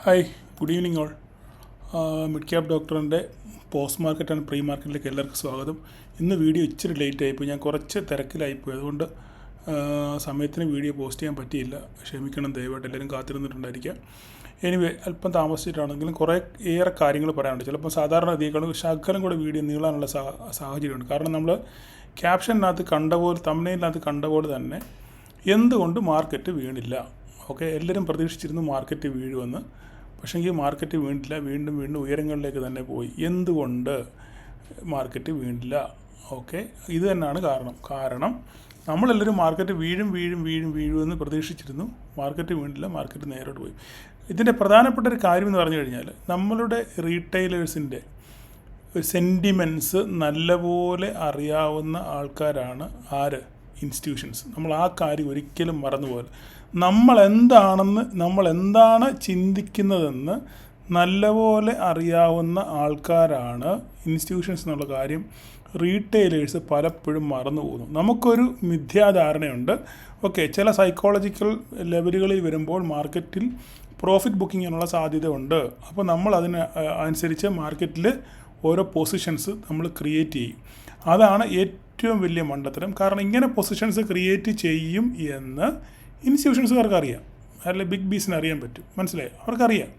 Hi, good evening all. Mid cap ഡോക്ടറിൻ്റെ post market and pre മാർക്കറ്റിലേക്ക് എല്ലാവർക്കും സ്വാഗതം. ഇന്ന് വീഡിയോ ഇച്ചിരി ലേറ്റ് ആയിപ്പോയി, ഞാൻ കുറച്ച് തിരക്കിലായിപ്പോയി. അതുകൊണ്ട് സമയത്തിന് വീഡിയോ പോസ്റ്റ് ചെയ്യാൻ പറ്റിയില്ല, ക്ഷമിക്കണം. ദയവായിട്ട് എല്ലാവരും കാത്തിരുന്നിട്ടുണ്ടായിരിക്കാം. എനിവേ, അല്പം താമസിച്ചിട്ടാണെങ്കിലും കുറേ ഏറെ കാര്യങ്ങൾ പറയാനുണ്ട്. ചിലപ്പോൾ സാധാരണ രീതികളും ശകലം കൂടെ വീഡിയോ നീളാനുള്ള സാഹചര്യമുണ്ട്. കാരണം നമ്മൾ ക്യാപ്ഷനകത്ത് കണ്ട പോലെ, തംബ്നെയിലിനകത്ത് കണ്ട പോലെ തന്നെ എന്തുകൊണ്ട് മാർക്കറ്റ് വീണില്ല. ഓക്കെ, എല്ലാവരും പ്രതീക്ഷിച്ചിരുന്നു മാർക്കറ്റ് വീഴുമെന്ന്. പക്ഷേങ്കിൽ മാർക്കറ്റ് വീണില്ല, വീണ്ടും ഉയരങ്ങളിലേക്ക് തന്നെ പോയി. എന്തുകൊണ്ട് മാർക്കറ്റ് വീണില്ല? ഓക്കെ, ഇത് തന്നെയാണ് കാരണം നമ്മളെല്ലാവരും മാർക്കറ്റ് വീഴുമെന്ന് പ്രതീക്ഷിച്ചിരുന്നു. മാർക്കറ്റ് വീണില്ല, മാർക്കറ്റ് നേരോട്ട് പോയി. ഇതിൻ്റെ പ്രധാനപ്പെട്ട ഒരു കാര്യം എന്ന് പറഞ്ഞു കഴിഞ്ഞാൽ, നമ്മളുടെ റീറ്റെയിലേഴ്സിൻ്റെ സെൻറ്റിമെൻറ്റ്സ് നല്ലപോലെ അറിയാവുന്ന ആൾക്കാരാണ് ആര്? ഇൻസ്റ്റിറ്റ്യൂഷൻസ്. നമ്മൾ ആ കാര്യം ഒരിക്കലും മറന്നുപോലെ, നമ്മളെന്താണ് ചിന്തിക്കുന്നതെന്ന് നല്ലപോലെ അറിയാവുന്ന ആൾക്കാരാണ് ഇൻസ്റ്റിറ്റ്യൂഷൻസ് എന്നുള്ള കാര്യം റീറ്റെയിലേഴ്സ് പലപ്പോഴും മറന്നു പോകുന്നു. നമുക്കൊരു മിഥ്യാധാരണയുണ്ട്. ഓക്കെ, ചില സൈക്കോളജിക്കൽ ലെവലുകളിൽ വരുമ്പോൾ മാർക്കറ്റിൽ പ്രോഫിറ്റ് ബുക്കിങ്ങിനുള്ള സാധ്യത ഉണ്ട്. അപ്പോൾ നമ്മൾ അനുസരിച്ച് മാർക്കറ്റിൽ ഓരോ പൊസിഷൻസ് നമ്മൾ ക്രിയേറ്റ് ചെയ്യും. അതാണ് ഏറ്റവും വലിയ മണ്ടത്തരം. കാരണം ഇങ്ങനെ പൊസിഷൻസ് ക്രിയേറ്റ് ചെയ്യും എന്ന് ഇൻസ്റ്റിറ്റ്യൂഷൻസുകാർക്ക് അറിയാം, അല്ലെങ്കിൽ ബിഗ് ബീസിന് അറിയാൻ പറ്റും. മനസ്സിലായി? അവർക്കറിയാം.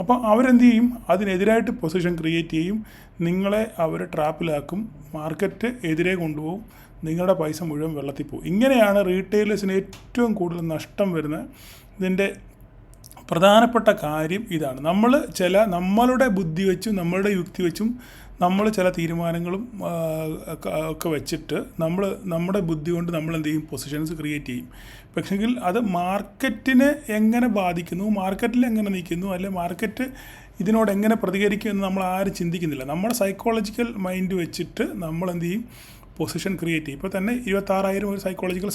അപ്പോൾ അവരെന്ത് ചെയ്യും? അതിനെതിരായിട്ട് പൊസിഷൻ ക്രിയേറ്റ് ചെയ്യും. നിങ്ങളെ അവർ ട്രാപ്പിലാക്കും, മാർക്കറ്റ് എതിരെ കൊണ്ടുപോകും, നിങ്ങളുടെ പൈസ മുഴുവൻ വെള്ളത്തിൽ പോകും. ഇങ്ങനെയാണ് റീറ്റെയിലേഴ്സിന് ഏറ്റവും കൂടുതൽ നഷ്ടം വരുന്നത്. ഇതിൻ്റെ പ്രധാനപ്പെട്ട കാര്യം ഇതാണ്. നമ്മളുടെ ബുദ്ധി വെച്ചും നമ്മളുടെ യുക്തി വെച്ചും നമ്മൾ ചില തീരുമാനങ്ങളും ഒക്കെ വെച്ചിട്ട് നമ്മുടെ ബുദ്ധി കൊണ്ട് നമ്മൾ എന്ത് ചെയ്യും? പൊസിഷൻസ് ക്രിയേറ്റ് ചെയ്യും. പക്ഷെങ്കിൽ അത് മാർക്കറ്റിനെ എങ്ങനെ ബാധിക്കുന്നു, മാർക്കറ്റിൽ എങ്ങനെ നിൽക്കുന്നു, അല്ലെങ്കിൽ മാർക്കറ്റ് ഇതിനോട് എങ്ങനെ പ്രതികരിക്കുമെന്ന് നമ്മൾ ആരും ചിന്തിക്കുന്നില്ല. നമ്മുടെ സൈക്കോളജിക്കൽ മൈൻഡ് വെച്ചിട്ട് നമ്മൾ എന്ത് ചെയ്യും? പൊസിഷൻ ക്രിയേറ്റ് ചെയ്യും. ഇപ്പോൾ തന്നെ 26,000 ഒരു സൈക്കോളജിക്കൽ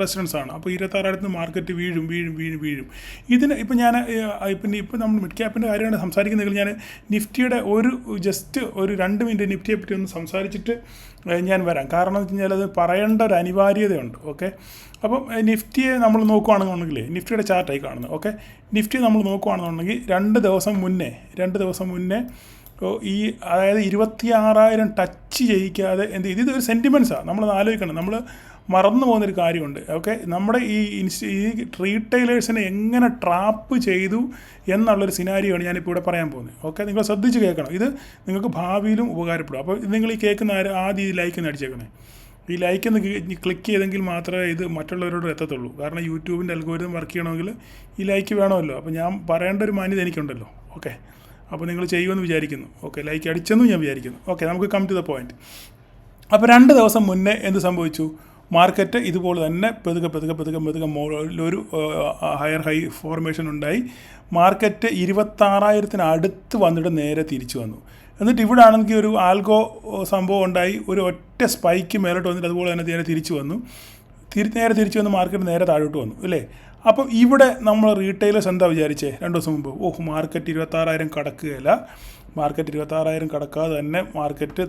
റെസിഡൻസ് ആണ്. അപ്പോൾ 26,000 മാർക്കറ്റ് വീഴും. ഇതിന് ഇപ്പോൾ നമ്മൾ മിഡ് ക്യാപ്പിൻ്റെ കാര്യമാണ് സംസാരിക്കുന്നതെങ്കിൽ, ഞാൻ നിഫ്റ്റിയുടെ ജസ്റ്റ് ഒരു 2 മിനിറ്റ് നിഫ്റ്റിയെ പറ്റി ഒന്ന് സംസാരിച്ചിട്ട് ഞാൻ വരാം. കാരണം എന്ന് വെച്ച് കഴിഞ്ഞാൽ അത് പറയേണ്ട ഒരു അനിവാര്യതയുണ്ട്. ഓക്കെ, അപ്പം നിഫ്റ്റിയെ നമ്മൾ നോക്കുകയാണെന്നുണ്ടെങ്കിൽ, നിഫ്റ്റിയുടെ ചാർട്ടായി കാണുന്നത്. ഓക്കെ, നിഫ്റ്റി നമ്മൾ നോക്കുകയാണെന്നുണ്ടെങ്കിൽ 2 ദിവസം മുന്നേ അതായത് 26,000 ടച്ച് ചെയ്യിക്കാതെ ഇതൊരു സെൻറ്റിമെൻറ്റ്സാണ്. നമ്മളത് ആലോചിക്കണം. നമ്മൾ മറന്നു പോകുന്നൊരു കാര്യമുണ്ട്. ഓക്കെ, നമ്മുടെ ഈ റീറ്റെയിലേഴ്സിനെ എങ്ങനെ ട്രാപ്പ് ചെയ്തു എന്നുള്ളൊരു സിനാരിയാണ് ഞാനിപ്പോൾ ഇവിടെ പറയാൻ പോകുന്നത്. ഓക്കെ, നിങ്ങൾ ശ്രദ്ധിച്ച് കേൾക്കണം. ഇത് നിങ്ങൾക്ക് ഭാവിയിലും ഉപകാരപ്പെടും. അപ്പോൾ ഇത് നിങ്ങൾ ഈ കേൾക്കുന്ന ആദ്യം ഈ ലൈക്ക് ഒന്ന് അടിച്ചേക്കണേ. ഈ ലൈക്കൊന്ന് ക്ലിക്ക് ചെയ്തെങ്കിൽ മാത്രമേ ഇത് മറ്റുള്ളവരോട് എത്തത്തുള്ളൂ. കാരണം യൂട്യൂബിൻ്റെ അൽഗോരിതം വർക്ക് ചെയ്യണമെങ്കിൽ ഈ ലൈക്ക് വേണമല്ലോ. അപ്പോൾ ഞാൻ പറയേണ്ട ഒരു മാന്യത എനിക്കുണ്ടല്ലോ. ഓക്കെ, അപ്പോൾ നിങ്ങൾ ചെയ്യുമെന്ന് വിചാരിക്കുന്നു. ഓക്കെ, ലൈക്ക് അടിച്ചെന്നും ഞാൻ വിചാരിക്കുന്നു. ഓക്കെ, നമുക്ക് കം ടു ദ പോയിൻറ്റ്. അപ്പോൾ 2 ദിവസം മുന്നേ എന്ത് സംഭവിച്ചു? മാർക്കറ്റ് ഇതുപോലെ തന്നെ പതുക്കെ മുകളിലൊരു ഹയർ ഹൈ ഫോർമേഷൻ ഉണ്ടായി. മാർക്കറ്റ് 26,000 അടുത്ത് വന്നിട്ട് നേരെ തിരിച്ചു വന്നു. എന്നിട്ട് ഇവിടെ ആണെങ്കിൽ ഒരു ആൽഗോ സംഭവം ഉണ്ടായി, ഒരു ഒറ്റ സ്പൈക്ക് മേലോട്ട് വന്നിട്ട് അതുപോലെ തന്നെ നേരെ തിരിച്ചു വന്നു. മാർക്കറ്റ് നേരെ താഴോട്ട് വന്നു, അല്ലേ? അപ്പോൾ ഇവിടെ നമ്മൾ റീറ്റെയിലേഴ്സ് എന്താ വിചാരിച്ചേ 2 ദിവസം മുമ്പ്? മാർക്കറ്റ് 26,000 കടക്കുകയില്ല, മാർക്കറ്റ് 26,000 കടക്കാതെ തന്നെ മാർക്കറ്റ്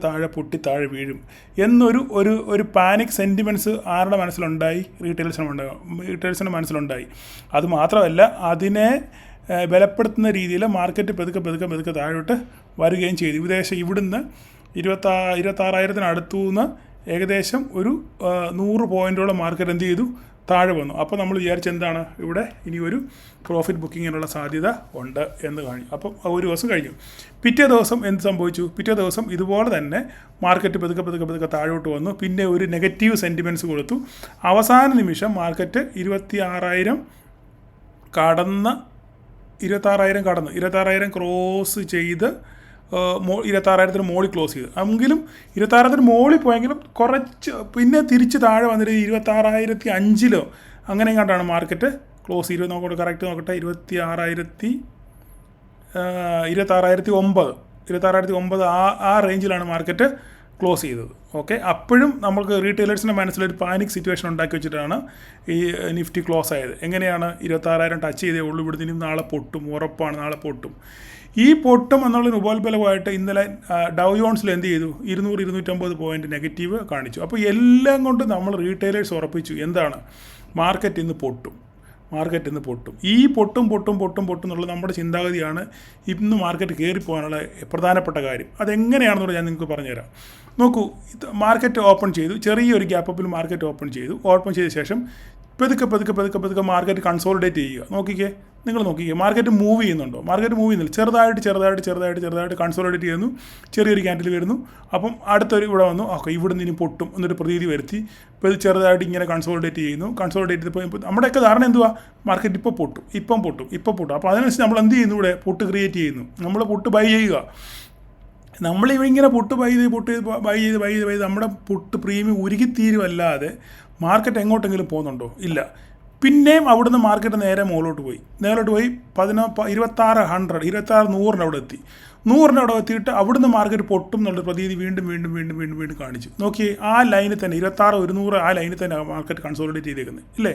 താഴെ വീഴും എന്നൊരു പാനിക് സെൻറ്റിമെൻറ്റ്സ് ആരുടെ മനസ്സിലുണ്ടായി? റീറ്റെയിലേഴ്സിൻ്റെ മനസ്സിലുണ്ടായി. അതുമാത്രമല്ല, അതിനെ ബലപ്പെടുത്തുന്ന രീതിയിൽ മാർക്കറ്റ് പതുക്കെ താഴോട്ട് വരികയും ചെയ്തു. ഏകദേശം ഇവിടുന്ന് 26,000 അടുത്തുനിന്ന് ഏകദേശം ഒരു 100 പോയിൻറ്റോളം മാർക്കറ്റ് എന്ത് ചെയ്തു? താഴെ വന്നു. അപ്പോൾ നമ്മൾ എന്താണ് ഇവിടെ ഇനി ഒരു പ്രോഫിറ്റ് ബുക്കിങ്ങിനുള്ള സാധ്യത ഉണ്ട് എന്ന് കഴിഞ്ഞു. അപ്പം ഒരു ദിവസം കഴിഞ്ഞു. പിറ്റേ ദിവസം എന്ത് സംഭവിച്ചു? പിറ്റേ ദിവസം ഇതുപോലെ തന്നെ മാർക്കറ്റ് പതുക്കെ താഴോട്ട് വന്നു. പിന്നെ ഒരു നെഗറ്റീവ് സെൻറ്റിമെൻറ്റ്സ് കൊടുത്തു. അവസാന നിമിഷം മാർക്കറ്റ് 26,000 കടന്ന് 26,000 ക്രോസ് ചെയ്ത് 26,000 മോളിൽ ക്ലോസ് ചെയ്തു. എങ്കിലും 26,000 മോളിൽ പോയെങ്കിലും കുറച്ച് പിന്നെ തിരിച്ച് താഴെ വന്നിട്ട് 26,500 അങ്ങനെ കണ്ടാണ് മാർക്കറ്റ് ക്ലോസ് ചെയ്ത്. കറക്റ്റ് നോക്കട്ടെ, 26,009 ആ റേഞ്ചിലാണ് മാർക്കറ്റ് ക്ലോസ് ചെയ്തത്. ഓക്കെ, അപ്പോഴും നമുക്ക് റീറ്റെയിലേഴ്സിൻ്റെ മനസ്സിലൊരു പാനിക് സിറ്റുവേഷൻ ഉണ്ടാക്കി വെച്ചിട്ടാണ് ഈ നിഫ്റ്റി ക്ലോസ് ആയത്. എങ്ങനെയാണ്? 26,000 ടച്ച് ചെയ്തേ ഉള്ളൂ, ഇവിടുന്ന് നാളെ പൊട്ടും, ഉറപ്പാണ് നാളെ പൊട്ടും. ഈ പൊട്ടും എന്നുള്ളൊരു ഉപോത്ബലമായിട്ട് ഇന്നലെ ഡൗ ജോൺസിൽ എന്ത് ചെയ്തു? 200-250 പോയിൻറ്റ് നെഗറ്റീവ് കാണിച്ചു. അപ്പോൾ എല്ലാം കൊണ്ട് നമ്മൾ റീറ്റെയിലേഴ്സ് ഉറപ്പിച്ചു എന്താണ്? മാർക്കറ്റ് ഇന്ന് പൊട്ടും. മാർക്കറ്റ് ഇന്ന് പൊട്ടും. ഈ പൊട്ടും എന്നുള്ളത് നമ്മുടെ ചിന്താഗതിയാണ് ഇന്ന് മാർക്കറ്റ് കയറിപ്പോകാനുള്ള പ്രധാനപ്പെട്ട കാര്യം. അതെങ്ങനെയാണെന്നുള്ളത് ഞാൻ നിങ്ങൾക്ക് പറഞ്ഞുതരാം. നോക്കൂ, മാർക്കറ്റ് ഓപ്പൺ ചെയ്തു, ചെറിയൊരു ഗ്യാപ്പപ്പിൽ മാർക്കറ്റ് ഓപ്പൺ ചെയ്ത ശേഷം പതുക്കെ മാർക്കറ്റ് കൺസോളിഡേറ്റ് ചെയ്യുക. നിങ്ങൾ നോക്കിക്കേ മാർക്കറ്റ് മൂവ് ചെയ്യുന്നുണ്ടോ? മാർക്കറ്റ് മൂവ് ചെയ്യുന്നില്ല. ചെറുതായിട്ട് കൺസോളിഡേറ്റ് ചെയ്യുന്നു, ചെറിയൊരു ക്യാൻഡിൽ വരുന്നു. അപ്പം അടുത്തൊരു ഇവിടെ വന്നു, ഓക്കെ ഇവിടെ നിന്ന് ഇനി പൊട്ടും എന്നൊരു പ്രതീതി വരുത്തി ഇപ്പോൾ ഇത് ചെറുതായിട്ട് ഇങ്ങനെ കൺസോളിഡേറ്റ് ചെയ്തപ്പോൾ നമ്മുടെയൊക്കെ ധാരണ എന്തുവാ? മാർക്കറ്റ് ഇപ്പോൾ പൊട്ടും. അപ്പോൾ അതിനനുസരിച്ച് നമ്മൾ എന്ത് ചെയ്യുന്നു? ഇവിടെ പൊട്ട് ക്രിയേറ്റ് ചെയ്യുന്നു. നമ്മൾ പൊട്ട് ബൈ ചെയ്യുക. നമ്മളിങ്ങനെ പൊട്ട് ബൈ ചെയ്ത് നമ്മുടെ പൊട്ട് പ്രീമിയം ഉരുകിത്തീരുമല്ലാതെ മാർക്കറ്റ് എങ്ങോട്ടെങ്കിലും പോകുന്നുണ്ടോ? ഇല്ല. പിന്നെയും അവിടുന്ന് മാർക്കറ്റ് നേരെ മുകളിലോട്ട് പോയി 2600 അവിടെ എത്തി. 100 അവിടെ എത്തിയിട്ട് അവിടുന്ന് മാർക്കറ്റ് പൊട്ടും എന്നുള്ള പ്രതീതി വീണ്ടും കാണിച്ചു. നോക്കിയേ, ആ ലൈനിൽ തന്നെ 26,100 ആ ലൈനിൽ തന്നെ മാർക്കറ്റ് കൺസോളിഡേറ്റ് ചെയ്തേക്കുന്നത് ഇല്ലേ?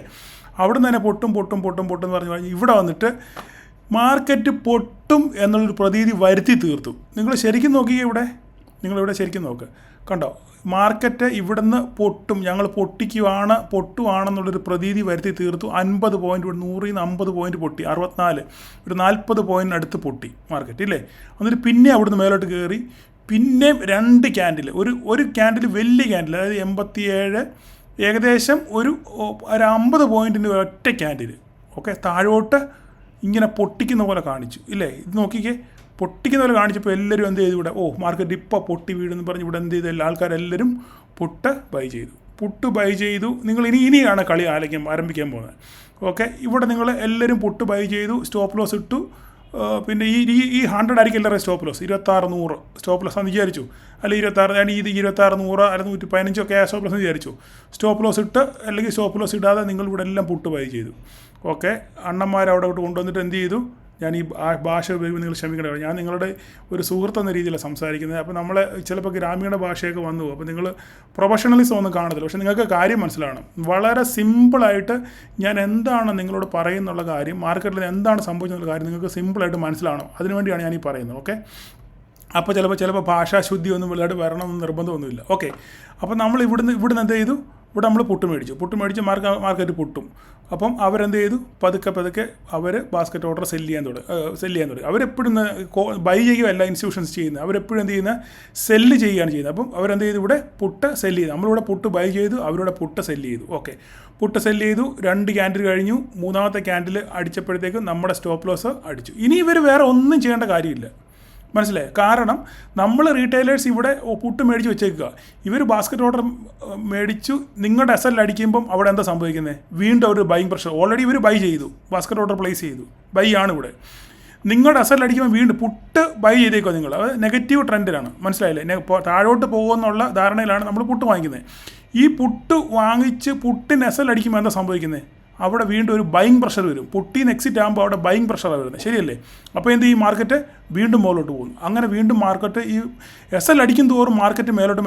അവിടുന്ന് തന്നെ പൊട്ടും എന്ന് പറഞ്ഞ് ഇവിടെ വന്നിട്ട് മാർക്കറ്റ് പൊട്ടും എന്നുള്ളൊരു പ്രതീതി വരുത്തി തീർത്തു. നിങ്ങൾ ശരിക്കും നോക്കിയേ, നിങ്ങളിവിടെ ശരിക്കും നോക്ക്, കണ്ടോ? മാർക്കറ്റ് ഇവിടുന്ന് പൊട്ടും, ഞങ്ങൾ പൊട്ടുവാണെന്നുള്ളൊരു പ്രതീതി വരുത്തി തീർത്തു. 50 പോയിൻറ്റ്, 100 നിന്ന് 50 പോയിൻറ്റ് പൊട്ടി, 64, ഒരു 40 പോയിൻറ്റിന് അടുത്ത് പൊട്ടി മാർക്കറ്റ് ഇല്ലേ? എന്നിട്ട് പിന്നെ അവിടുന്ന് മേലോട്ട് കയറി, പിന്നെയും 2 ക്യാൻഡിൽ, ഒരു ക്യാൻഡിൽ വലിയ ക്യാൻഡിൽ, അതായത് 87, ഏകദേശം ഒരു 50 പോയിൻറ്റിൻ്റെ ഒറ്റ ക്യാൻഡിൽ, ഓക്കെ, താഴോട്ട് ഇങ്ങനെ പൊട്ടിക്കുന്ന പോലെ കാണിച്ചു ഇല്ലേ? ഇത് നോക്കിക്കേ, പൊട്ടിക്കുന്ന പോലെ കാണിച്ചപ്പോൾ എല്ലാവരും എന്ത് ചെയ്തു? ഇവിടെ മാർക്കറ്റ് ഇപ്പോൾ പൊട്ടി വീടെന്ന് പറഞ്ഞ് ഇവിടെ എന്ത് ചെയ്തു? ആൾക്കാരെല്ലാവരും പുട്ട് ബൈ ചെയ്തു. നിങ്ങൾ ഇനിയാണ് കളി ആരംഭിക്കാൻ പോകുന്നത്. ഓക്കെ, ഇവിടെ നിങ്ങൾ എല്ലാവരും പുട്ട് ബൈ ചെയ്തു, സ്റ്റോപ്പ് ലോസ് ഇട്ടു. പിന്നെ ഈ 100 ആയിരിക്കും എല്ലാവരും സ്റ്റോപ്പ് ലോസ്, 26,100 സ്റ്റോപ്പ് ലോസ് ആണെന്ന് വിചാരിച്ചു. അല്ലെങ്കിൽ 26, ഇത് 26,100 അല്ലെങ്കിൽ 115 ഒക്കെ സ്റ്റോപ്പ് ലോസ് എന്ന് വിചാരിച്ചു. സ്റ്റോപ്പ് ലോസ് ഇട്ട് അല്ലെങ്കിൽ സ്റ്റോപ്പ് ലോസ് ഇടാതെ നിങ്ങൾ ഇവിടെ എല്ലാം പുട്ട് ബൈ ചെയ്തു. ഓക്കെ, അണ്ണന്മാരവിടെ കൊണ്ടുവന്നിട്ട് എന്ത് ചെയ്തു? ഞാൻ ഈ ഭാഷ ഉപയോഗിക്കുമ്പോൾ നിങ്ങൾ ക്ഷമിക്കണം, ഞാൻ നിങ്ങളുടെ ഒരു സുഹൃത്തെന്ന രീതിയിലാണ് സംസാരിക്കുന്നത്. അപ്പോൾ നമ്മളെ ചിലപ്പോൾ ഗ്രാമീണ ഭാഷയൊക്കെ വന്നു പോകും. അപ്പോൾ നിങ്ങൾ പ്രൊഫഷണലിസം ഒന്നും കാണത്തില്ല. പക്ഷേ നിങ്ങൾക്ക് കാര്യം മനസ്സിലാണ്. വളരെ സിമ്പിളായിട്ട് ഞാൻ എന്താണ് നിങ്ങളോട് പറയുന്നുള്ള കാര്യം, മാർക്കറ്റിൽ എന്താണ് സംഭവിച്ചെന്നുള്ള കാര്യം നിങ്ങൾക്ക് സിമ്പിളായിട്ട് മനസ്സിലാവണം. അതിനുവേണ്ടിയാണ് ഞാൻ ഈ പറയുന്നത്. ഓക്കെ, അപ്പോൾ ചിലപ്പോൾ ഭാഷാശുദ്ധി ഒന്നും വലുതായിട്ട് വരണമെന്ന് നിർബന്ധമൊന്നുമില്ല. ഓക്കെ, അപ്പോൾ നമ്മൾ ഇവിടുന്ന് എന്ത് ചെയ്തു? ഇവിടെ നമ്മൾ പുട്ട് മേടിച്ച് മാർക്കറ്റ് പൊട്ടും. അപ്പം അവരെന്ത് ചെയ്തു? പതുക്കെ അവർ ബാസ്ക്കറ്റ് ഓർഡർ സെല്ല് ചെയ്യാൻ തുടങ്ങി. അവരെപ്പോഴും ബൈ ചെയ്യുകയല്ല ഇൻസ്റ്റിറ്റ്യൂഷൻസ് ചെയ്യുന്നത്, അവരെപ്പോഴും എന്ത് ചെയ്യുന്നത്? സെല്ല് ചെയ്യുകയാണ് ചെയ്യുന്നത്. അപ്പം അവരെന്ത് ചെയ്തു? ഇവിടെ പുട്ട് സെല്ല് ചെയ്തു. നമ്മളിവിടെ പുട്ട് ബൈ ചെയ്തു, അവരിവിടെ പുട്ട് സെല്ല് ചെയ്തു. ഓക്കെ, പുട്ട് സെല്ല് ചെയ്തു. 2 ക്യാൻഡിൽ കഴിഞ്ഞു. 3ാമത്തെ ക്യാൻഡിൽ അടിച്ചപ്പോഴത്തേക്കും നമ്മുടെ സ്റ്റോപ്പ് ലോസ് അടിച്ചു. ഇനി ഇവർ വേറെ ഒന്നും ചെയ്യേണ്ട കാര്യമില്ല. മനസ്സിലായി? കാരണം നമ്മൾ റീറ്റെയിലേഴ്സ് ഇവിടെ പുട്ട് മേടിച്ച് വെച്ചേക്കുക, ഇവർ ബാസ്ക്കറ്റ് ഓർഡർ മേടിച്ചു. നിങ്ങളുടെ SL അടിക്കുമ്പം അവിടെ എന്താ സംഭവിക്കുന്നത്? വീണ്ടും ഒരു ബൈയിങ് പ്രഷർ. ഓൾറെഡി ഇവർ ബൈ ചെയ്തു, ബാസ്ക്കറ്റ് ഓർഡർ പ്ലേസ് ചെയ്തു, ബൈ ആണ് ഇവിടെ. നിങ്ങളുടെ SL അടിക്കുമ്പോൾ വീണ്ടും പുട്ട് ബൈ ചെയ്തേക്കോ നിങ്ങൾ. അത് നെഗറ്റീവ് ട്രെൻഡിലാണ്. മനസ്സിലായില്ലേ? താഴോട്ട് പോകുമെന്നുള്ള ധാരണയിലാണ് നമ്മൾ പുട്ട് വാങ്ങിക്കുന്നത്. ഈ പുട്ട് വാങ്ങിച്ച് പുട്ടിന് SL അടിക്കുമ്പോൾ എന്താ സംഭവിക്കുന്നത്? അവിടെ വീണ്ടും ഒരു ബൈയിങ് പ്രഷർ വരും. പൊട്ടീന്ന് എക്സിറ്റ് ആകുമ്പോൾ അവിടെ ബൈയിങ് പ്രഷറാണ് വരുന്നത്. ശരിയല്ലേ? അപ്പോൾ എന്ത് ചെയ്യും? മാർക്കറ്റ് വീണ്ടും മുകളിലോട്ട് പോകും. അങ്ങനെ വീണ്ടും മാർക്കറ്റ് ഈ SL അടിക്കും തോറും മാർക്കറ്റ് മേലോട്ട്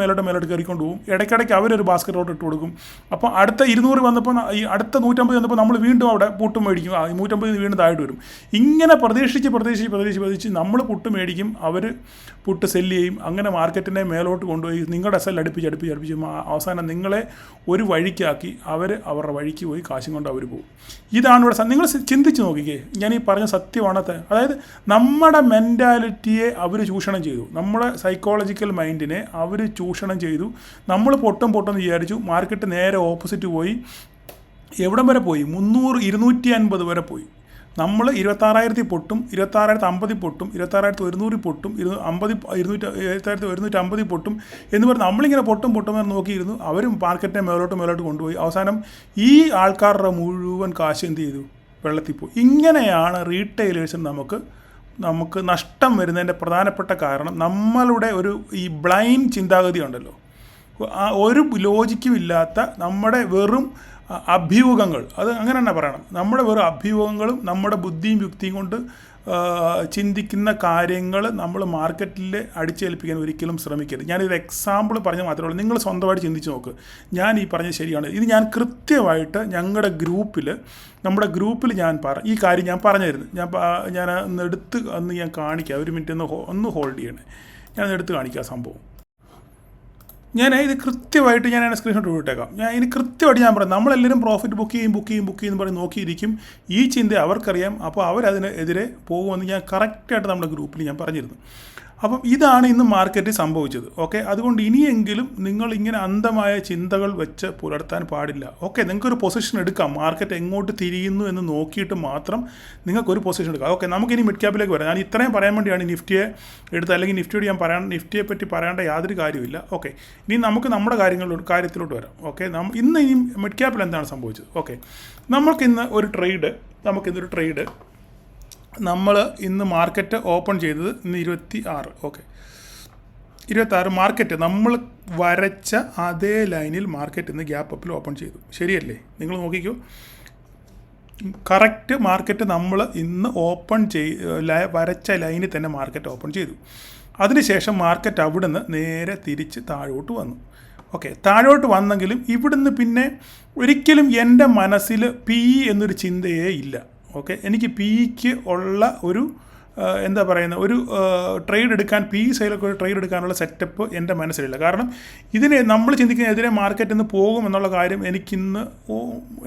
കയറിക്കൊണ്ട് പോകും. ഇടയ്ക്കിടയ്ക്ക് അവരൊരു ബാസ്ക്കറ്റ് ഓർഡർ ഇട്ട് കൊടുക്കും. അപ്പോൾ അടുത്ത 200 വന്നപ്പോൾ, ഈ അടുത്ത 150 വന്നപ്പോൾ നമ്മൾ വീണ്ടും അവിടെ പുട്ട് മേടിക്കും. 150 വീണ്ടും താഴോട്ട് വരും. ഇങ്ങനെ പ്രതീക്ഷിച്ച് നമ്മൾ പുട്ട് മേടിക്കും, അവർ പുട്ട് സെല്ല് ചെയ്യും. അങ്ങനെ മാർക്കറ്റിനെ മേലോട്ട് കൊണ്ടുപോയി നിങ്ങളുടെ SL അടുപ്പിച്ച് അവസാനം നിങ്ങളെ ഒരു വഴിക്കാക്കി അവരുടെ വഴിക്ക് പോയി കാശും കൊണ്ട് അവർ പോകും. ഇതാണ് ഇവിടെ. നിങ്ങൾ ചിന്തിച്ച് നോക്കിക്കേ, ഞാൻ ഈ പറഞ്ഞ സത്യമാണത്തെ. അതായത് നമ്മുടെ മെൻറ്റാലിറ്റിയെ അവർ ചൂഷണം ചെയ്തു, നമ്മുടെ സൈക്കോളജിക്കൽ മൈൻഡിനെ അവർ ചൂഷണം ചെയ്തു. നമ്മൾ പൊട്ടെന്ന് വിചാരിച്ചു. മാർക്കറ്റ് നേരെ ഓപ്പോസിറ്റ് പോയി. എവിടം വരെ പോയി? 300, 250 വരെ പോയി. നമ്മൾ 26,000 പൊട്ടും, 26,050 പൊട്ടും, 26,100 പൊട്ടും, 27,150 പൊട്ടും എന്ന് പറഞ്ഞ് നമ്മളിങ്ങനെ പൊട്ടും എന്ന് നോക്കിയിരുന്നു. അവരും മാർക്കറ്റിനെ മേലോട്ട് കൊണ്ടുപോയി. അവസാനം ഈ ആൾക്കാരുടെ മുഴുവൻ കാശ് എന്ത് ചെയ്തു? വെള്ളത്തിൽ പോയി. ഇങ്ങനെയാണ് റീറ്റെയിലേഴ്സിന് നമുക്ക് നഷ്ടം വരുന്നതിൻ്റെ പ്രധാനപ്പെട്ട കാരണം നമ്മളുടെ ഈ ബ്ലൈൻഡ് ചിന്താഗതി ഉണ്ടല്ലോ, ഒരു ലോജിക്കും ഇല്ലാത്ത നമ്മുടെ വെറും അഭ്യൂഹങ്ങൾ. അത് അങ്ങനെ തന്നെ പറയണം. നമ്മുടെ വെറും അഭ്യൂഹങ്ങളും നമ്മുടെ ബുദ്ധിയും യുക്തിയും കൊണ്ട് ചിന്തിക്കുന്ന കാര്യങ്ങൾ നമ്മൾ മാർക്കറ്റിൽ അടിച്ചേൽപ്പിക്കാൻ ഒരിക്കലും ശ്രമിക്കരുത്. ഞാനൊരു എക്സാമ്പിൾ പറഞ്ഞാൽ മാത്രമേ ഉള്ളൂ. നിങ്ങൾ സ്വന്തമായിട്ട് ചിന്തിച്ച് നോക്ക്. ഞാൻ ഈ പറഞ്ഞത് ശരിയാണ്. ഇത് ഞാൻ കൃത്യമായിട്ട് നമ്മുടെ ഗ്രൂപ്പിൽ ഈ കാര്യം ഞാൻ പറഞ്ഞിരുന്നു. ഞാൻ അന്ന് ഞാൻ കാണിക്കാം. ഒരു മിനിറ്റ് ഒന്ന് ഹോൾഡ് ചെയ്യണേ. ഞാൻ എടുത്ത് കാണിക്കാം സംഭവം. ഞാൻ ഇത് കൃത്യമായിട്ട് ഞാൻ അതിനെ സ്ക്രീൻഷോട്ട് വിട്ടേക്കാം. ഞാൻ ഇതിന് കൃത്യമായിട്ട് ഞാൻ പറയാം, നമ്മളെല്ലാവരും പ്രോഫിറ്റ് ബുക്ക് ചെയ്യും പറഞ്ഞ് നോക്കിയിരിക്കും. ഈ ചിന്ത അവർക്കറിയാം. അപ്പോൾ അവരതിനെതിരെ പോകുമെന്ന് ഞാൻ കറക്റ്റായിട്ട് നമ്മുടെ ഗ്രൂപ്പിൽ ഞാൻ പറഞ്ഞിരുന്നു. അപ്പം ഇതാണ് ഇന്ന് മാർക്കറ്റിൽ സംഭവിച്ചത്. ഓക്കെ, അതുകൊണ്ട് ഇനിയെങ്കിലും നിങ്ങൾ ഇങ്ങനെ അന്ധമായ ചിന്തകൾ വെച്ച് പുലർത്താൻ പാടില്ല. ഓക്കെ, നിങ്ങൾക്കൊരു പൊസിഷൻ എടുക്കാം. മാർക്കറ്റ് എങ്ങോട്ട് തിരിയുന്നു എന്ന് നോക്കിയിട്ട് മാത്രം നിങ്ങൾക്കൊരു പൊസിഷൻ എടുക്കാം. ഓക്കെ, നമുക്കിനി മിഡ് ക്യാപ്പിലേക്ക് വരാം. ഞാൻ ഇത്രയും പറയാൻ വേണ്ടിയാണ് നിഫ്റ്റിയെ എടുത്തത്. അല്ലെങ്കിൽ നിഫ്റ്റിയെ പറ്റി പറയേണ്ട യാതൊരു കാര്യമില്ല. ഓക്കെ, ഇനി നമുക്ക് നമ്മുടെ കാര്യത്തിലോട്ട് വരാം. ഓക്കെ, ഇന്ന് ഈ മിഡ് ക്യാപ്പിൽ എന്താണ് സംഭവിച്ചത്? ഓക്കെ, നമുക്കിന്നൊരു ട്രേഡ് നമ്മൾ ഇന്ന് മാർക്കറ്റ് ഓപ്പൺ ചെയ്തത് ഇന്ന് 26. ഓക്കെ, 26 മാർക്കറ്റ് നമ്മൾ വരച്ച അതേ ലൈനിൽ മാർക്കറ്റ് ഇന്ന് ഗ്യാപ്പ് അപ്പിൽ ഓപ്പൺ ചെയ്തു. ശരിയല്ലേ? നിങ്ങൾ നോക്കിക്കോ, കറക്റ്റ് മാർക്കറ്റ് നമ്മൾ ഇന്ന് വരച്ച ലൈനിൽ തന്നെ മാർക്കറ്റ് ഓപ്പൺ ചെയ്തു. അതിനുശേഷം മാർക്കറ്റ് അവിടുന്ന് നേരെ തിരിച്ച് താഴോട്ട് വന്നു. ഓക്കെ, താഴോട്ട് വന്നെങ്കിലും ഇവിടുന്ന് പിന്നെ ഒരിക്കലും എൻ്റെ മനസ്സിൽ പി എന്നൊരു ചിന്തയേ ഇല്ല. ഓക്കെ, എനിക്ക് പിക്ക് ഉള്ള ഒരു ട്രേഡ് എടുക്കാൻ, പി സൈഡിലൊക്കെ ഒരു ട്രേഡ് എടുക്കാനുള്ള സെറ്റപ്പ് എൻ്റെ മനസ്സിലില്ല. കാരണം ഇതിനെ നമ്മൾ ചിന്തിക്കുന്നതിനെതിരെ മാർക്കറ്റിൽ നിന്ന് പോകും എന്നുള്ള കാര്യം എനിക്കിന്ന്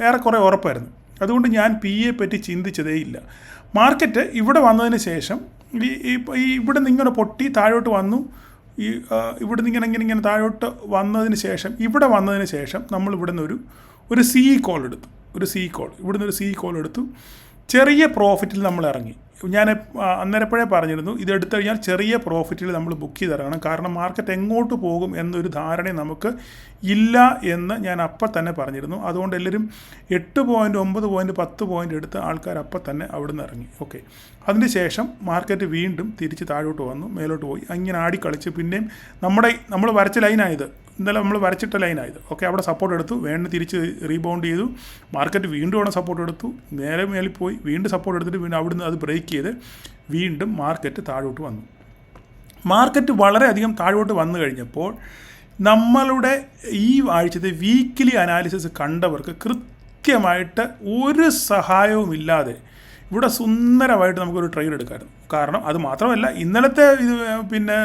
ഏറെക്കുറെ ഉറപ്പായിരുന്നു. അതുകൊണ്ട് ഞാൻ പിയെ പറ്റി ചിന്തിച്ചതേ ഇല്ല. മാർക്കറ്റ് ഇവിടെ വന്നതിന് ശേഷം ഇവിടെ നിന്ന് ഇങ്ങനെ പൊട്ടി താഴോട്ട് വന്നു. ഇവിടെ നിന്ന് ഇങ്ങനെ താഴോട്ട് വന്നതിന് ശേഷം നമ്മൾ ഇവിടെ നിന്ന് ഒരു സി കോൾ എടുത്തു. ചെറിയ പ്രോഫിറ്റിൽ നമ്മൾ ഇറങ്ങി. ഞാൻ അന്നേരപ്പോഴേ പറഞ്ഞിരുന്നു, ഇതെടുത്തു കഴിഞ്ഞാൽ ചെറിയ പ്രോഫിറ്റിൽ നമ്മൾ ബുക്ക് ചെയ്തിറങ്ങണം. കാരണം മാർക്കറ്റ് എങ്ങോട്ട് പോകും എന്നൊരു ധാരണ നമുക്ക് ഇല്ല എന്ന് ഞാൻ അപ്പം തന്നെ പറഞ്ഞിരുന്നു. അതുകൊണ്ട് എല്ലാവരും 8 പോയിൻറ്റ് 9 പോയിൻറ്റ് 10 പോയിൻറ്റ് എടുത്ത് ആൾക്കാർ അപ്പം തന്നെ അവിടെ നിന്ന് ഇറങ്ങി. ഓക്കെ, അതിന് ശേഷം മാർക്കറ്റ് വീണ്ടും തിരിച്ച് താഴോട്ട് വന്നു, മേലോട്ട് പോയി, അങ്ങനെ ആടിക്കളിച്ച് പിന്നെയും നമ്മൾ വരച്ച ലൈനായത്, ഇന്നലെ നമ്മൾ വരച്ചിട്ട ലൈനായത്. ഓക്കെ, അവിടെ സപ്പോർട്ട് എടുത്തു, വീണ്ടും തിരിച്ച് റീബൗണ്ട് ചെയ്തു. മാർക്കറ്റ് വീണ്ടും അവിടെ സപ്പോർട്ട് എടുത്തു, മേളിൽ പോയി, വീണ്ടും സപ്പോർട്ട് എടുത്തിട്ട് വീണ്ടും അവിടുന്ന് അത് ബ്രേക്ക് ചെയ്ത് വീണ്ടും മാർക്കറ്റ് താഴോട്ട് വന്നു. മാർക്കറ്റ് വളരെയധികം താഴോട്ട് വന്നു കഴിഞ്ഞപ്പോൾ നമ്മളുടെ ഈ ആഴ്ചത്തെ വീക്കിലി അനാലിസിസ് കണ്ടവർക്ക് കൃത്യമായിട്ട് ഒരു സഹായവുമില്ലാതെ ഇവിടെ സുന്ദരമായിട്ട് നമുക്കൊരു ട്രേഡ് എടുക്കാമായിരുന്നു. കാരണം അത് മാത്രമല്ല, ഇന്നലത്തെ പിന്നെ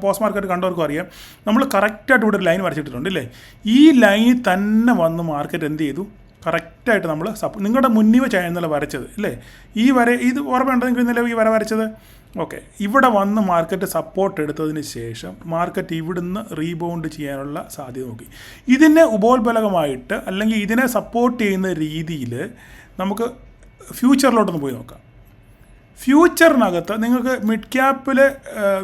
പോസ്റ്റ് മാർക്കറ്റ് കണ്ടവർക്കും അറിയാം, നമ്മൾ കറക്റ്റായിട്ട് ഇവിടെ ഒരു ലൈൻ വരച്ചിട്ടുണ്ട് അല്ലേ? ഈ ലൈനിൽ തന്നെ വന്ന് മാർക്കറ്റ് എന്ത് ചെയ്തു? കറക്റ്റായിട്ട് നമ്മൾ നിങ്ങളുടെ മുന്നിൽ വെച്ചാണ് ഇന്നലെ വരച്ചത് അല്ലേ? ഇത് ഓർമ്മയുണ്ടോ നിങ്ങൾക്ക് ഇന്നലെ ഈ വരച്ചത്? ഓക്കെ, ഇവിടെ വന്ന് മാർക്കറ്റ് സപ്പോർട്ട് എടുത്തതിന് ശേഷം മാർക്കറ്റ് ഇവിടുന്ന് റീബൗണ്ട് ചെയ്യാനുള്ള സാധ്യത നോക്കി. ഇതിനെ ഉപോത്ബലകമായിട്ട് അല്ലെങ്കിൽ ഇതിനെ സപ്പോർട്ട് ചെയ്യുന്ന രീതിയിൽ നമുക്ക് ഫ്യൂച്ചറിലോട്ടൊന്ന് പോയി നോക്കാം. ഫ്യൂച്ചറിനകത്ത് നിങ്ങൾക്ക് മിഡ് ക്യാപ്പിൽ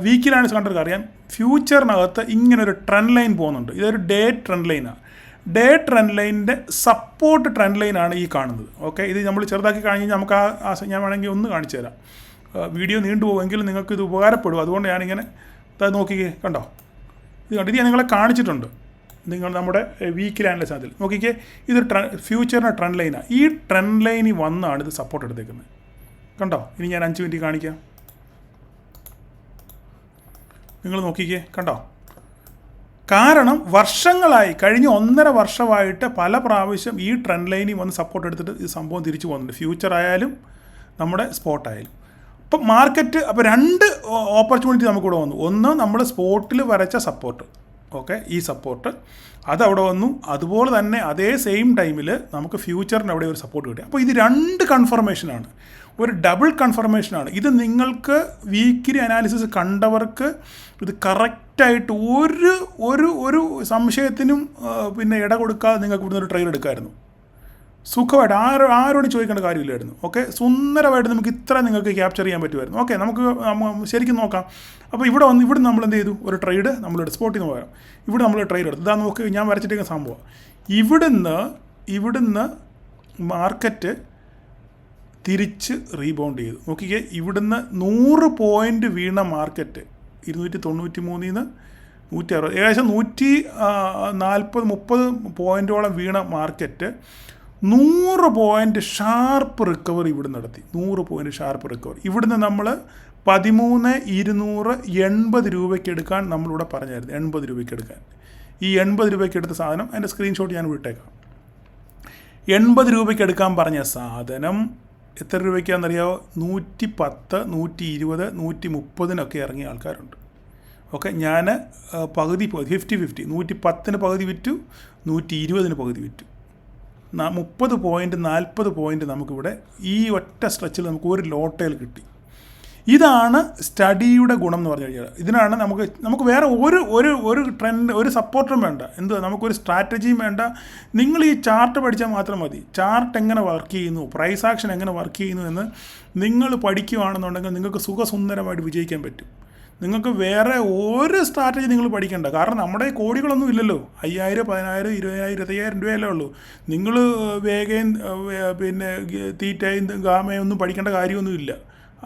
വീക്കിലാണ് കണ്ടവർക്ക് അറിയാം, ഫ്യൂച്ചറിനകത്ത് ഇങ്ങനൊരു ട്രെൻഡ് ലൈൻ പോകുന്നുണ്ട്. ഇതൊരു ഡേ ട്രെൻഡ് ലൈനാണ്. ഡേ ട്രെൻഡ് ലൈനിൻ്റെ സപ്പോർട്ട് ട്രെൻഡ് ലൈനാണ് ഈ കാണുന്നത്. ഓക്കെ, ഇത് നമ്മൾ ചെറുതാക്കി കഴിഞ്ഞാൽ നമുക്ക് ഞാൻ വേണമെങ്കിൽ ഒന്ന് കാണിച്ചു തരാം. വീഡിയോ നീണ്ടുപോകുമെങ്കിലും നിങ്ങൾക്ക് ഇത് ഉപകാരപ്പെടും. അതുകൊണ്ട് ഞാനിങ്ങനെ നോക്കിക്കേ, കണ്ടോ? ഇത് ഞാൻ നിങ്ങളെ കാണിച്ചിട്ടുണ്ട്. നമ്മുടെ വീക്കിലി അനലൈസ് അതിൽ നോക്കിക്കേ, ഇത് ഫ്യൂച്ചറിൻ്റെ ട്രെൻഡ് ലൈനാണ്. ഈ ട്രെൻഡ് ലൈനിൽ വന്നാണ് ഇത് സപ്പോർട്ട് എടുത്തേക്കുന്നത്. കണ്ടോ? ഇനി ഞാൻ 5 മിനിറ്റ് കാണിക്കാം. നിങ്ങൾ നോക്കിക്കേ, കണ്ടോ? കാരണം വർഷങ്ങളായി, കഴിഞ്ഞ 1.5 വർഷമായിട്ട് പല പ്രാവശ്യം ഈ ട്രെൻഡ് ലൈനിൽ വന്ന് സപ്പോർട്ട് എടുത്തിട്ട് ഈ സംഭവം തിരിച്ചു പോകുന്നുണ്ട്. ഫ്യൂച്ചർ ആയാലും നമ്മുടെ സ്പോട്ട് ആയാലും. അപ്പം മാർക്കറ്റ്, അപ്പോൾ 2 ഓപ്പർച്യൂണിറ്റി നമുക്കിവിടെ വന്നു. ഒന്ന്, നമ്മൾ സ്പോട്ടിൽ വരച്ച സപ്പോർട്ട്. ഓക്കെ, ഈ സപ്പോർട്ട് അതവിടെ വന്നു. അതുപോലെ തന്നെ അതേ സെയിം ടൈമിൽ നമുക്ക് ഫ്യൂച്ചറിന് അവിടെ ഒരു സപ്പോർട്ട് കിട്ടി. അപ്പോൾ ഇത് 2 കൺഫർമേഷനാണ്, ഒരു ഡബിൾ കൺഫർമേഷനാണ്. ഇത് നിങ്ങൾക്ക് വീക്കിലി അനാലിസിസ് കണ്ടവർക്ക് ഇത് കറക്റ്റായിട്ട് ഒരു സംശയത്തിനും പിന്നെ ഇട കൊടുക്കാതെ നിങ്ങൾക്ക് ഇവിടുന്ന് ഒരു ട്രേഡ് എടുക്കാമായിരുന്നു. സുഖമായിട്ട് ആരോടും ചോദിക്കേണ്ട കാര്യമില്ലായിരുന്നു. ഓക്കെ, സുന്ദരമായിട്ട് നമുക്ക് ഇത്ര നിങ്ങൾക്ക് ക്യാപ്ചർ ചെയ്യാൻ പറ്റുമായിരുന്നു. ഓക്കെ, നമുക്ക് ശരിക്കും നോക്കാം. അപ്പോൾ ഇവിടെ നമ്മൾ എന്ത് ചെയ്തു? ഒരു ട്രേഡ് നമ്മളുടെ സ്പോട്ടിൽ നിന്ന് പോകാം. ഇവിടെ നമ്മൾ ട്രേഡ് എടുത്തു. ഇതാ നോക്ക്, ഞാൻ വരച്ചിട്ടേക്കുന്ന സംഭവം. ഇവിടുന്ന് മാർക്കറ്റ് തിരിച്ച് റീബൗണ്ട് ചെയ്തു. നോക്കിക്കേ, ഇവിടുന്ന് 100 പോയിൻ്റ് വീണ മാർക്കറ്റ് 293 നിന്ന് 160, ഏകദേശം 140-30 പോയിൻറ്റോളം വീണ മാർക്കറ്റ് 100 പോയിൻ്റ് ഷാർപ്പ് റിക്കവറി ഇവിടെ നടത്തി. 100 പോയിൻ്റ് ഷാർപ്പ് റിക്കവറി. ഇവിടുന്ന് നമ്മൾ 13,280 രൂപയ്ക്ക് എടുക്കാൻ നമ്മളിവിടെ പറഞ്ഞായിരുന്നു. 80 രൂപയ്ക്ക് എടുക്കാൻ. ഈ 80 രൂപയ്ക്ക് എടുത്ത സാധനം, അതിൻ്റെ സ്ക്രീൻഷോട്ട് ഞാൻ വിട്ടേക്കാം. 80 രൂപയ്ക്ക് എടുക്കാൻ പറഞ്ഞ സാധനം എത്ര രൂപയ്ക്കാണെന്നറിയാമോ? 110, 120, 130 ഇറങ്ങിയ ആൾക്കാരുണ്ട്. ഓക്കെ, ഞാൻ പകുതി 50-50, 110 പകുതി വിറ്റു, 120 പകുതി വിറ്റു. 30 പോയിൻറ്റ് 40 പോയിൻറ്റ് നമുക്കിവിടെ ഈ ഒറ്റ സ്ട്രെച്ചിൽ നമുക്ക് ഒരു ലോട്ടയിൽ കിട്ടി. ഇതാണ് സ്റ്റഡിയുടെ ഗുണം എന്ന് പറഞ്ഞു കഴിഞ്ഞാൽ. ഇതിനാണ് നമുക്ക് വേറെ ഒരു ട്രെൻഡ്, ഒരു സപ്പോർട്ടും വേണ്ട, നമുക്കൊരു സ്ട്രാറ്റജിയും വേണ്ട. നിങ്ങൾ ഈ ചാർട്ട് പഠിച്ചാൽ മാത്രം മതി. ചാർട്ട് എങ്ങനെ വർക്ക് ചെയ്യുന്നു, പ്രൈസ് ആക്ഷൻ എങ്ങനെ വർക്ക് ചെയ്യുന്നു എന്ന് നിങ്ങൾ പഠിക്കുകയാണെന്നുണ്ടെങ്കിൽ നിങ്ങൾക്ക് സുഖസുന്ദരമായിട്ട് വിജയിക്കാൻ പറ്റും. നിങ്ങൾക്ക് വേറെ ഒരു സ്ട്രാറ്റജി നിങ്ങൾ പഠിക്കേണ്ട. കാരണം നമ്മുടെ കോടികളൊന്നും ഇല്ലല്ലോ. 5,000, 10,000, 20,000, 25,000 രൂപയല്ലേ ഉള്ളൂ. നിങ്ങൾ വേഗയും പിന്നെ തീറ്റയും ഗാമയും ഒന്നും പഠിക്കേണ്ട കാര്യമൊന്നുമില്ല.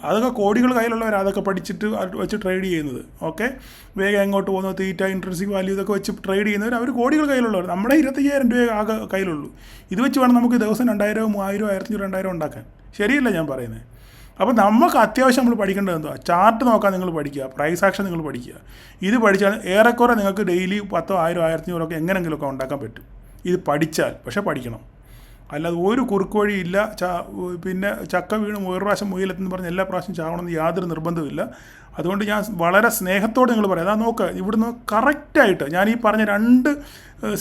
അതൊക്കെ കോടികൾ കയ്യിലുള്ളവർ അതൊക്കെ പഠിച്ചിട്ട് വെച്ച് ട്രേഡ് ചെയ്യുന്നത്. ഓക്കെ, വേഗം എങ്ങോട്ട് പോകുന്നു, തീറ്റ, ഇൻട്രൻസിക് വാല്യൂ ഇതൊക്കെ വെച്ച് ട്രേഡ് ചെയ്യുന്നവർ അവർ കോടികൾ കയ്യിലുള്ളവർ. നമ്മുടെ 25,000 രൂപ ആകെ കയ്യിലുള്ളൂ. ഇത് വെച്ച് വേണം നമുക്ക് ദിവസം 2,000, 3,000, 1,500 ഉണ്ടാക്കാൻ. ശരിയല്ല ഞാൻ പറയുന്നത്. അപ്പോൾ നമുക്ക് അത്യാവശ്യം നമ്മൾ പഠിക്കേണ്ടത് എന്തുവാ? ചാർട്ട് നോക്കാൻ നിങ്ങൾ പഠിക്കുക, പ്രൈസ് ആക്ഷൻ നിങ്ങൾ പഠിക്കുക. ഇത് പഠിച്ചാൽ ഏറെക്കുറെ നിങ്ങൾക്ക് ഡെയിലി 10,000, 1,000, 1,500 എങ്ങനെയെങ്കിലുമൊക്കെ ഉണ്ടാക്കാൻ പറ്റും. ഇത് പഠിച്ചാൽ. പക്ഷേ പഠിക്കണം. അല്ലാതെ ഒരു കുറുക്കുവഴിയില്ല. പിന്നെ ചക്ക വീണ് ഒരു പ്രാവശ്യം മുയിലെന്ന് പറഞ്ഞ് എല്ലാ പ്രാവശ്യം ചാവണമെന്ന് യാതൊരു നിർബന്ധമില്ല. അതുകൊണ്ട് ഞാൻ വളരെ സ്നേഹത്തോടെ നിങ്ങൾ പറയാം, അതാ നോക്കുക, ഇവിടുന്ന് കറക്റ്റായിട്ട് ഞാൻ ഈ പറഞ്ഞ 2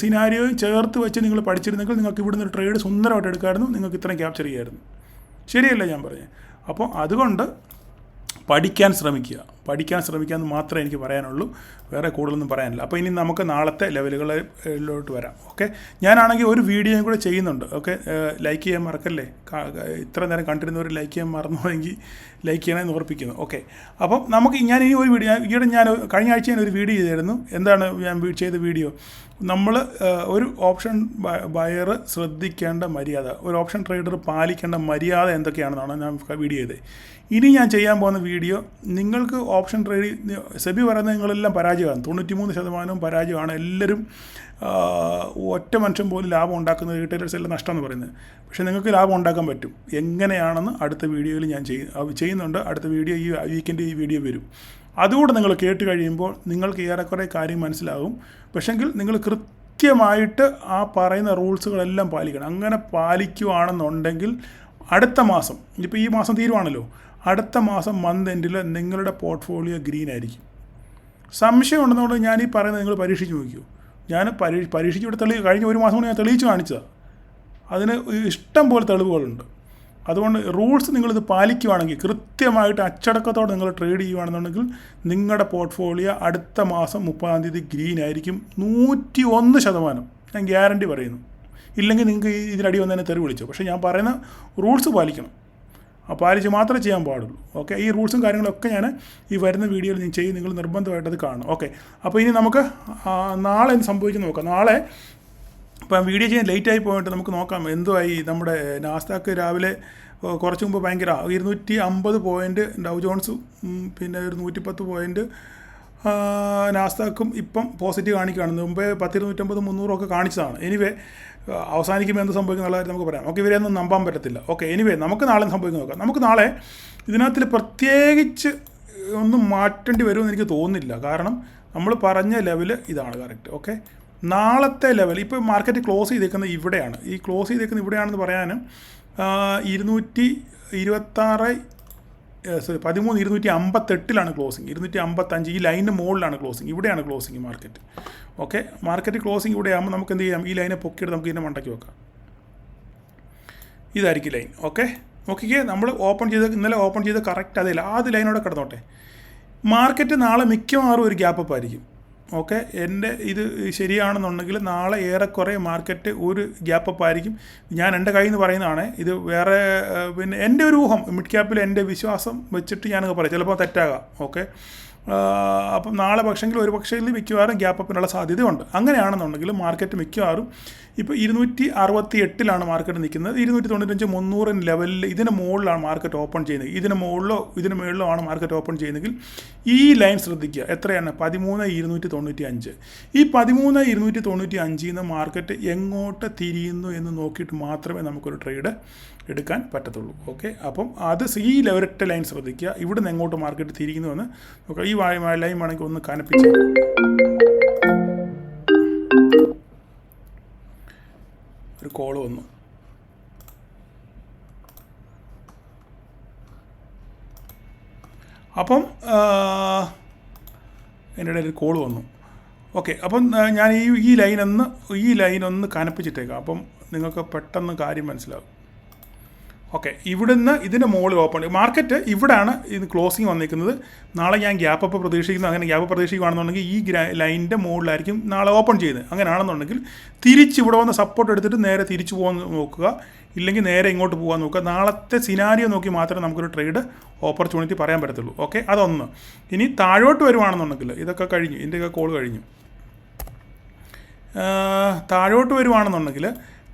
സിനാരിയോയും ചേർത്ത് വെച്ച് നിങ്ങൾ പഠിച്ചിരുന്നെങ്കിൽ നിങ്ങൾക്ക് ഇവിടുന്ന് ഒരു ട്രേഡ് സുന്ദരമായിട്ട് എടുക്കാമായിരുന്നു. നിങ്ങൾക്ക് ഇത്രയും ക്യാപ്ചർ ചെയ്യാമായിരുന്നു. ശരിയല്ല ഞാൻ പറഞ്ഞത്. അപ്പോൾ അതുകൊണ്ട് പഠിക്കാൻ ശ്രമിക്കുക എന്ന് മാത്രമേ എനിക്ക് പറയാനുള്ളൂ. വേറെ കൂടുതലൊന്നും പറയാനില്ല. അപ്പോൾ ഇനി നമുക്ക് നാളത്തെ ലെവലുകളിലോട്ട് വരാം. ഓക്കെ, ഞാനാണെങ്കിൽ ഒരു വീഡിയോയും കൂടെ ചെയ്യുന്നുണ്ട്. ഓക്കെ, ലൈക്ക് ചെയ്യാൻ മറക്കല്ലേ. ഇത്ര നേരം കണ്ടിരുന്നവർ ലൈക്ക് ചെയ്യാൻ മറന്നുപോയെങ്കിൽ ലൈക്ക് ചെയ്യണമെന്ന് ഓർപ്പിക്കുന്നു. ഓക്കെ, അപ്പം നമുക്ക് ഞാൻ ഈ ഒരു വീഡിയോ ഞാൻ കഴിഞ്ഞ ആഴ്ച ഞാൻ ഒരു വീഡിയോ ചെയ്തായിരുന്നു. എന്താണ് ഞാൻ ചെയ്ത വീഡിയോ? നമ്മൾ ഒരു ഓപ്ഷൻ ബയർ ശ്രദ്ധിക്കേണ്ട മര്യാദ, ഒരു ഓപ്ഷൻ ട്രേഡർ പാലിക്കേണ്ട മര്യാദ എന്തൊക്കെയാണെന്നാണ് ഞാൻ വീഡിയോ ചെയ്തത്. ഇനി ഞാൻ ചെയ്യാൻ പോകുന്ന വീഡിയോ, നിങ്ങൾക്ക് ഓപ്ഷൻ ട്രേഡ് സെബി പറയുന്നത് നിങ്ങളെല്ലാം പരാജയമാണ്, 93% പരാജയമാണ്. എല്ലാവരും ഒറ്റ മനുഷ്യൻ പോലും ലാഭം ഉണ്ടാക്കുന്ന റീറ്റെയിലേഴ്സ് എല്ലാം നഷ്ടം എന്ന് പറയുന്നത്. പക്ഷേ നിങ്ങൾക്ക് ലാഭം ഉണ്ടാക്കാൻ പറ്റും. എങ്ങനെയാണെന്ന് അടുത്ത വീഡിയോയിൽ ഞാൻ ചെയ്യുന്നുണ്ട്. അടുത്ത വീഡിയോ ഈ വീക്കെൻഡ് ഈ വീഡിയോ വരും. അതുകൂടെ നിങ്ങൾ കേട്ട് കഴിയുമ്പോൾ നിങ്ങൾക്ക് ഏറെക്കുറെ കാര്യം മനസ്സിലാകും. പക്ഷെങ്കിൽ നിങ്ങൾ കൃത്യമായിട്ട് ആ പറയുന്ന റൂൾസുകളെല്ലാം പാലിക്കണം. അങ്ങനെ പാലിക്കുകയാണെന്നുണ്ടെങ്കിൽ അടുത്ത മാസം, ഇപ്പോൾ ഈ മാസം തീരുവാണല്ലോ, അടുത്ത മാസം മന്ത് എൻഡിൽ നിങ്ങളുടെ പോർട്ട്ഫോളിയോ ഗ്രീൻ ആയിരിക്കും. സംശയം ഉണ്ടെന്നുകൊണ്ട് ഞാൻ ഈ പറയുന്നത് നിങ്ങൾ പരീക്ഷിച്ച് നോക്കിയോ. ഞാൻ പരീക്ഷിച്ച് ഇവിടെ കഴിഞ്ഞ ഒരു മാസം കൊണ്ട് ഞാൻ തെളിയിച്ച് കാണിച്ചതാണ്. അതിന് ഇഷ്ടം പോലെ തെളിവുകളുണ്ട്. അതുകൊണ്ട് റൂൾസ് നിങ്ങളിത് പാലിക്കുകയാണെങ്കിൽ, കൃത്യമായിട്ട് അച്ചടക്കത്തോടെ നിങ്ങൾ ട്രേഡ് ചെയ്യുകയാണെന്നുണ്ടെങ്കിൽ നിങ്ങളുടെ പോർട്ട്ഫോളിയോ അടുത്ത മാസം 30-ാം തീയതി ഗ്രീൻ ആയിരിക്കും. 101% ഞാൻ ഗ്യാരണ്ടി പറയുന്നു. ഇല്ലെങ്കിൽ നിങ്ങൾക്ക് ഇതിനടി വന്നതിനെ തെറി വിളിച്ചു. പക്ഷേ ഞാൻ പറയുന്ന റൂൾസ് പാലിക്കണം. പാലിച്ച് മാത്രമേ ചെയ്യാൻ പാടുള്ളൂ. ഓക്കെ, ഈ റൂൾസും കാര്യങ്ങളൊക്കെ ഞാൻ ഈ വരുന്ന വീഡിയോയിൽ ഞാൻ ചെയ്യും. നിങ്ങൾ നിർബന്ധമായിട്ട് അത് കാണും. ഓക്കെ, അപ്പോൾ ഇനി നമുക്ക് നാളെ എന്ത് സംഭവിക്കുന്നു നോക്കാം. നാളെ ഇപ്പം വീഡിയോ ചെയ്യാൻ ലേറ്റായി പോയിട്ട് നമുക്ക് നോക്കാം എന്തുവായി. നമ്മുടെ നാസ്ഡാക്ക് രാവിലെ കുറച്ച് മുമ്പ് ഭയങ്കര 250 പോയിൻറ്റ് ഡൗ ജോൺസും പിന്നെ ഒരു 110 പോയിൻറ്റ് നാസ്ഡാക്കും ഇപ്പം പോസിറ്റീവ് കാണിക്കുകയാണ്. മുമ്പേ 250, 300 കാണിച്ചതാണ്. എനിവേ അവസാനിക്കുമ്പോൾ എന്ത് സംഭവിക്കുന്ന കാര്യം നമുക്ക് പറയാം. ഓക്കെ, ഇവരെയൊന്നും നമ്പാൻ പറ്റത്തില്ല. ഓക്കെ, എനിവേ നമുക്ക് നാളെ സംഭവിക്കുന്ന നോക്കാം. നമുക്ക് നാളെ ഇതിനകത്തിൽ പ്രത്യേകിച്ച് ഒന്നും മാറ്റേണ്ടി വരുമെന്ന് എനിക്ക് തോന്നുന്നില്ല. കാരണം നമ്മൾ പറഞ്ഞ ലെവല് ഇതാണ് കറക്റ്റ്. ഓക്കെ, നാളത്തെ ലെവൽ ഇപ്പോൾ മാർക്കറ്റ് ക്ലോസ് ചെയ്തേക്കുന്നത് ഇവിടെയാണ്. ഈ ക്ലോസ് ചെയ്തേക്കുന്നത് ഇവിടെയാണെന്ന് പറയാനും 258 ക്ലോസിങ്, 255 ഈ ലൈനിന് മുകളിലാണ് ക്ലോസിങ്. ഇവിടെയാണ് closing market. Okay, market closing ഇവിടെ ആകുമ്പോൾ നമുക്ക് എന്ത് ചെയ്യാം, ഈ ലൈനെ പൊക്കിയെടുത്ത് നമുക്ക് ഇതിനെ മണ്ടയ്ക്ക് വെക്കാം. ഇതായിരിക്കും ലൈൻ. ഓക്കെ, നോക്കിക്കേ, നമ്മൾ ഇന്നലെ ഓപ്പൺ ചെയ്ത് കറക്റ്റ് അതേ ലൈനോടെ കിടന്നോട്ടെ. മാർക്കറ്റ് നാളെ മിക്കവാറും ഒരു ഗ്യാപ്പ് അപ്പ് ആയിരിക്കും. ഓക്കെ, എൻ്റെ ഇത് ശരിയാണെന്നുണ്ടെങ്കിൽ നാളെ ഏറെക്കുറെ മാർക്കറ്റ് ഒരു ഗ്യാപ്പ് അപ്പ് ആയിരിക്കും. ഞാൻ എൻ്റെ കയ്യിൽ നിന്ന് പറയുന്നതാണ്. ഇത് വേറെ പിന്നെ എൻ്റെ ഒരു ഊഹം, മിഡ് ക്യാപ്പിൽ എൻ്റെ വിശ്വാസം വെച്ചിട്ട് ഞാനങ്ങ് പറയാം. ചിലപ്പോൾ തെറ്റാകാം. ഓക്കെ, അപ്പം നാളെ പക്ഷെങ്കിൽ ഒരു പക്ഷേ മിക്കവാറും ഗ്യാപ്പ് അപ്പിനുള്ള സാധ്യതയുണ്ട്. അങ്ങനെയാണെന്നുണ്ടെങ്കിൽ മാർക്കറ്റ് മിക്കവാറും ഇപ്പോൾ 268 മാർക്കറ്റ് നിൽക്കുന്നത്. 295, 300 ലെവലിൽ ഇതിന് മുകളിലാണ് മാർക്കറ്റ് ഓപ്പൺ ചെയ്യുന്നത്. ഇതിന് മുകളിലോ ആണ് മാർക്കറ്റ് ഓപ്പൺ ചെയ്യുന്നതെങ്കിൽ ഈ ലൈൻ ശ്രദ്ധിക്കുക. എത്രയാണ്? 13,295. ഈ 13,295 നിന്ന് മാർക്കറ്റ് എങ്ങോട്ട് തിരിയുന്നു എന്ന് നോക്കിയിട്ട് മാത്രമേ നമുക്കൊരു ട്രേഡ് എടുക്കാൻ പറ്റത്തുള്ളൂ. ഓക്കെ, അപ്പം അത് ഈ ഒരൊറ്റ ലൈൻ ശ്രദ്ധിക്കുക. ഇവിടെ നിന്ന് എങ്ങോട്ട് മാർക്കറ്റ് തിരിയുന്നുവെന്ന് നോക്കുക. ഈ ലൈൻ വേണമെങ്കിൽ ഒന്ന് കനപ്പിച്ച് ഒരു കോള് വന്നു. അപ്പം എൻ്റെ ഇടയിൽ ഒരു കോൾ വന്നു. ഓക്കെ, അപ്പം ഞാൻ ഈ ലൈനൊന്ന് കനപ്പിച്ചിട്ടേക്കാം. അപ്പം നിങ്ങൾക്ക് പെട്ടെന്ന് കാര്യം മനസ്സിലാകും. ഓക്കെ, ഇവിടുന്ന് ഇതിൻ്റെ മുകളിൽ ഓപ്പൺ മാർക്കറ്റ് ഇവിടെയാണ് ഇത് ക്ലോസിങ് വന്നിരിക്കുന്നത്. നാളെ ഞാൻ ഗ്യാപ്പ് അപ്പ് പ്രതീക്ഷിക്കുന്നു. അങ്ങനെ ഗ്യാപ്പ് പ്രതീക്ഷിക്കുകയാണെന്നുണ്ടെങ്കിൽ ഈ ലൈനിൻ്റെ മുകളിലായിരിക്കും നാളെ ഓപ്പൺ ചെയ്യുന്നത്. അങ്ങനെയാണെന്നുണ്ടെങ്കിൽ തിരിച്ച് ഇവിടെ വന്ന് സപ്പോർട്ട് എടുത്തിട്ട് നേരെ തിരിച്ചു പോകാൻ നോക്കുക, ഇല്ലെങ്കിൽ നേരെ ഇങ്ങോട്ട് പോകാൻ നോക്കുക. നാളത്തെ സിനാരിയോ നോക്കി മാത്രമേ നമുക്കൊരു ട്രേഡ് ഓപ്പർച്യൂണിറ്റി പറയാൻ പറ്റത്തുള്ളൂ. ഓക്കെ, അതൊന്ന്. ഇനി താഴോട്ട് വരുവാണെന്നുണ്ടെങ്കിൽ ഇതൊക്കെ കഴിഞ്ഞു, ഇതിൻ്റെയൊക്കെ കോൾ കഴിഞ്ഞു. താഴോട്ട് വരുവാണെന്നുണ്ടെങ്കിൽ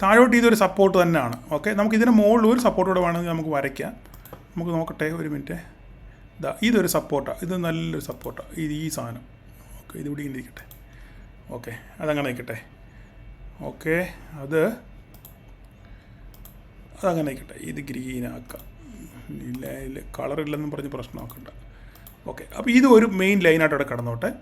താഴോട്ട് ഇതൊരു സപ്പോർട്ട് തന്നെയാണ്. ഓക്കെ, നമുക്ക് ഇതിന് മുകളിൽ ഒരു സപ്പോർട്ട് കൂടെ വേണമെങ്കിൽ നമുക്ക് വരയ്ക്കാം. നമുക്ക് നോക്കട്ടെ, ഒരു മിനിറ്റ്. ഇതൊരു സപ്പോർട്ടാണ്, ഇത് നല്ലൊരു സപ്പോർട്ടാണ്. ഈ സാധനം. ഓക്കെ, ഇതിവിടെ ഇരിക്കട്ടെ. ഓക്കെ, അതങ്ങനെ നിൽക്കട്ടെ. ഓക്കെ, അതങ്ങനെ നിൽക്കട്ടെ. ഇത് ഗ്രീനാക്കാം. ഇല്ല കളറില്ലെന്നും പറഞ്ഞ് പ്രശ്നമാക്കണ്ട. ഓക്കെ, അപ്പോൾ ഇത് ഒരു മെയിൻ ലൈനായിട്ട് അവിടെ കിടന്നോട്ടെ.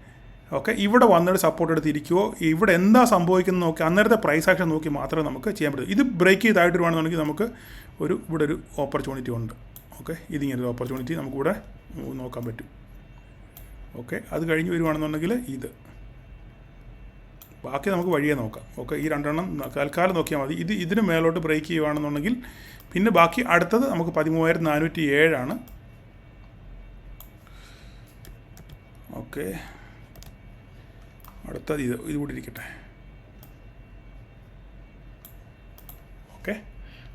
ഓക്കെ, ഇവിടെ വന്നിട്ട് സപ്പോർട്ട് എടുത്തിരിക്കുമോ, ഇവിടെ എന്താ സംഭവിക്കുന്നത് നോക്കി അന്നേരത്തെ പ്രൈസ് ആക്ഷൻ നോക്കി മാത്രമേ നമുക്ക് ചെയ്യാൻ പറ്റൂ. ഇത് ബ്രേക്ക് ചെയ്തായിട്ട് വേണമെന്നുണ്ടെങ്കിൽ നമുക്ക് ഇവിടെ ഒരു ഓപ്പർച്യൂണിറ്റി ഉണ്ട്. ഓക്കെ, ഇതിങ്ങനൊരു ഓപ്പർച്യൂണിറ്റി നമുക്കിവിടെ നോക്കാൻ പറ്റും. ഓക്കെ, അത് കഴിഞ്ഞ് വരുവാണെന്നുണ്ടെങ്കിൽ ബാക്കി നമുക്ക് വഴിയെ നോക്കാം. ഓക്കെ, ഈ രണ്ടെണ്ണം തൽക്കാലം നോക്കിയാൽ മതി. ഇതിന് മേലോട്ട് ബ്രേക്ക് ചെയ്യുകയാണെന്നുണ്ടെങ്കിൽ പിന്നെ ബാക്കി അടുത്തത് നമുക്ക് 13,407 ഓക്കെ, അടുത്തത് ഇതുകൂടി ഇരിക്കട്ടെ. ഓക്കെ,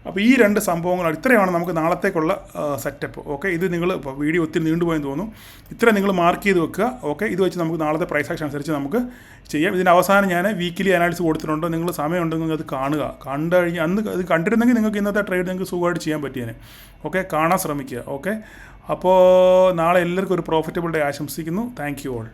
അപ്പോൾ ഈ രണ്ട് സംഭവങ്ങൾ ഇത്രയാണ് നമുക്ക് നാളത്തേക്കുള്ള സെറ്റപ്പ്. ഓക്കെ, ഇത് നിങ്ങൾ ഇപ്പോൾ വീഡിയോ ഒത്തിരി നീണ്ടുപോയെന്ന് തോന്നുന്നു. ഇത്ര നിങ്ങൾ മാർക്ക് ചെയ്ത് വെക്കുക. ഓക്കെ, ഇത് വെച്ച് നമുക്ക് നാളത്തെ പ്രൈസ് ആക്ഷൻ അനുസരിച്ച് നമുക്ക് ചെയ്യാം. ഇതിൻ്റെ അവസാനം ഞാൻ വീക്കിലി അനാലിസിസ് കൊടുത്തിട്ടുണ്ട്. നിങ്ങൾ സമയമുണ്ടെങ്കിൽ അത് കാണുക. കണ്ടു കഴിഞ്ഞാൽ അന്ന് അത് കണ്ടിരുന്നെങ്കിൽ നിങ്ങൾക്ക് ഇന്നത്തെ ട്രേഡ് നിങ്ങൾക്ക് സുഖമായിട്ട് ചെയ്യാൻ പറ്റിയേനെ. ഓക്കെ, കാണാൻ ശ്രമിക്കുക. ഓക്കെ, അപ്പോൾ നാളെ എല്ലാവർക്കും ഒരു പ്രോഫിറ്റബിൾ ഡേ ആശംസിക്കുന്നു. Thank you all.